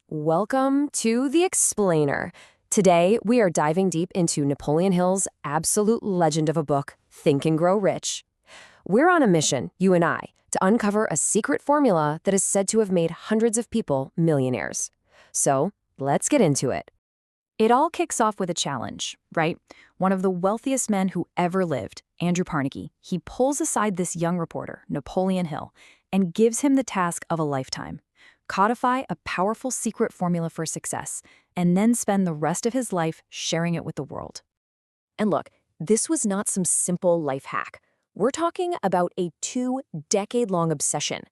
Welcome to The Explainer. Today, we are diving deep into Napoleon Hill's absolute legend of a book, Think and Grow Rich. We're on a mission, you and I, to uncover a secret formula that is said to have made hundreds of people millionaires. So, let's get into it. It all kicks off with a challenge, right? One of the wealthiest men who ever lived, Andrew Carnegie, he pulls aside this young reporter, Napoleon Hill, and gives him the task of a lifetime. Codify a powerful secret formula for success, and then spend the rest of his life sharing it with the world. And look, this was not some simple life hack. We're talking about a 2-decade-long obsession.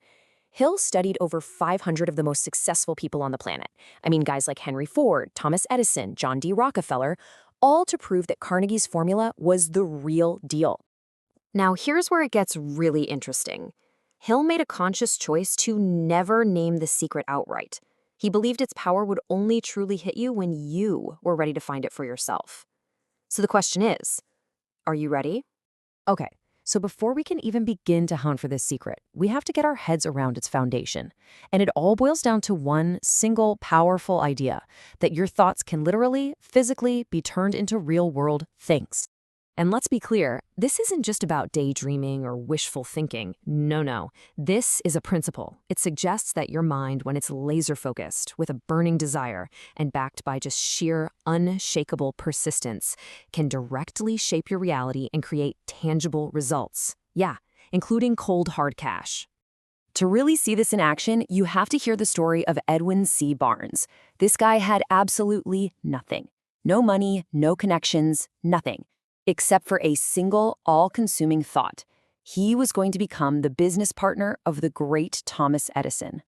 Hill studied over 500 of the most successful people on the planet. I mean, guys like Henry Ford, Thomas Edison, John D. Rockefeller, all to prove that Carnegie's formula was the real deal. Now, here's where it gets really interesting. Hill made a conscious choice to never name the secret outright. He believed its power would only truly hit you when you were ready to find it for yourself. So the question is, are you ready? Okay, so before we can even begin to hunt for this secret, we have to get our heads around its foundation. And it all boils down to one single powerful idea, that your thoughts can literally, physically be turned into real-world things. And let's be clear, this isn't just about daydreaming or wishful thinking. No. This is a principle. It suggests that your mind, when it's laser-focused, with a burning desire, and backed by just sheer, unshakable persistence, can directly shape your reality and create tangible results. Yeah, including cold, hard cash. To really see this in action, you have to hear the story of Edwin C. Barnes. This guy had absolutely nothing. No money, no connections, nothing. Except for a single, all-consuming thought. He was going to become the business partner of the great Thomas Edison.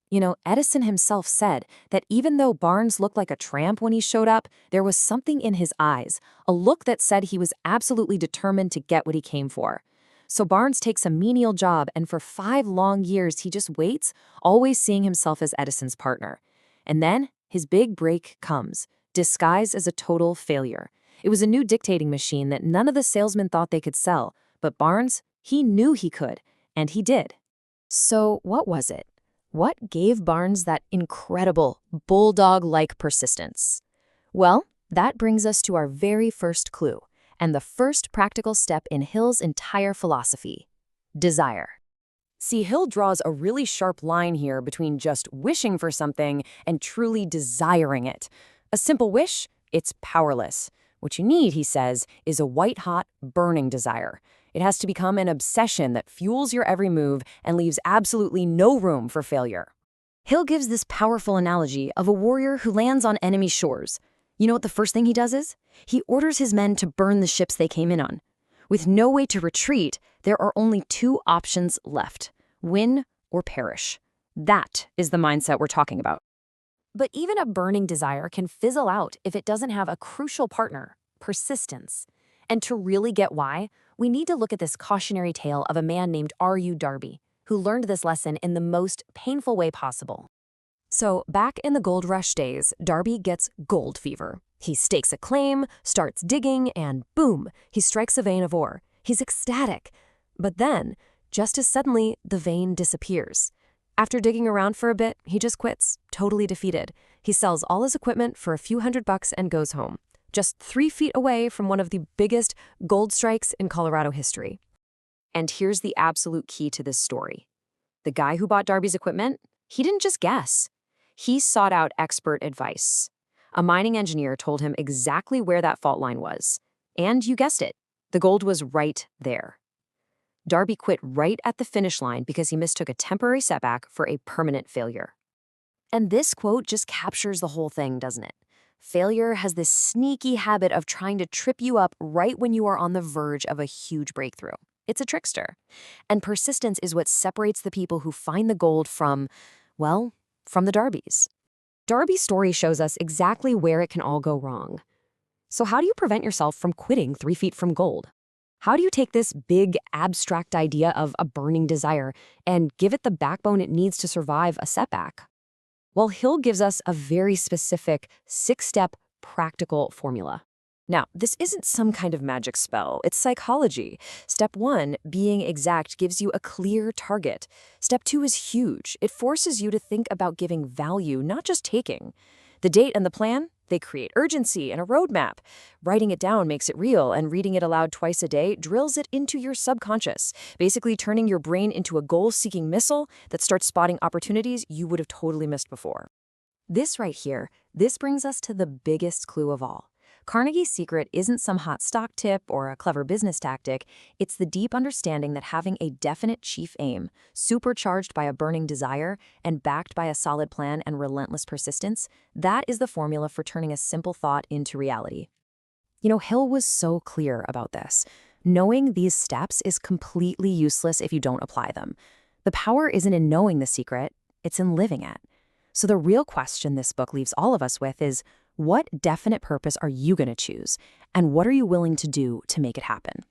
You know, Edison himself said that even though Barnes looked like a tramp when he showed up, there was something in his eyes, a look that said he was absolutely determined to get what he came for. So Barnes takes a menial job, and for 5 long years he just waits, always seeing himself as Edison's partner. And then his big break comes, disguised as a total failure. It was a new dictating machine that none of the salesmen thought they could sell, but Barnes, he knew he could, and he did. So what was it? What gave Barnes that incredible, bulldog-like persistence? Well, that brings us to our very first clue, and the first practical step in Hill's entire philosophy: desire. See, Hill draws a really sharp line here between just wishing for something and truly desiring it. A simple wish, it's powerless. What you need, he says, is a white-hot, burning desire. It has to become an obsession that fuels your every move and leaves absolutely no room for failure. Hill gives this powerful analogy of a warrior who lands on enemy shores. You know what the first thing he does is? He orders his men to burn the ships they came in on. With no way to retreat, there are only 2 options left: win or perish. That is the mindset we're talking about. But even a burning desire can fizzle out if it doesn't have a crucial partner: persistence. And to really get why, we need to look at this cautionary tale of a man named R.U. Darby, who learned this lesson in the most painful way possible. So, back in the gold rush days, Darby gets gold fever. He stakes a claim, starts digging, and boom, he strikes a vein of ore. He's ecstatic. But then, just as suddenly, the vein disappears. After digging around for a bit, he just quits, totally defeated. He sells all his equipment for a few $100 and goes home, just 3 feet away from one of the biggest gold strikes in Colorado history. And here's the absolute key to this story. The guy who bought Darby's equipment, he didn't just guess. He sought out expert advice. A mining engineer told him exactly where that fault line was. And you guessed it, the gold was right there. Darby quit right at the finish line because he mistook a temporary setback for a permanent failure. And this quote just captures the whole thing, doesn't it? Failure has this sneaky habit of trying to trip you up right when you are on the verge of a huge breakthrough. It's a trickster. And persistence is what separates the people who find the gold from the Darbys. Darby's story shows us exactly where it can all go wrong. So how do you prevent yourself from quitting 3 feet from gold? How do you take this big, abstract idea of a burning desire and give it the backbone it needs to survive a setback? Well, Hill gives us a very specific 6-step practical formula. Now, this isn't some kind of magic spell, it's psychology. Step 1, being exact, gives you a clear target. Step 2 is huge. It forces you to think about giving value, not just taking. The date and the plan? They create urgency and a roadmap. Writing it down makes it real, and reading it aloud twice a day drills it into your subconscious, basically turning your brain into a goal-seeking missile that starts spotting opportunities you would have totally missed before. This right here, this brings us to the biggest clue of all. Carnegie's secret isn't some hot stock tip or a clever business tactic. It's the deep understanding that having a definite chief aim, supercharged by a burning desire and backed by a solid plan and relentless persistence, that is the formula for turning a simple thought into reality. Hill was so clear about this. Knowing these steps is completely useless if you don't apply them. The power isn't in knowing the secret, it's in living it. So the real question this book leaves all of us with is, what definite purpose are you going to choose? And what are you willing to do to make it happen?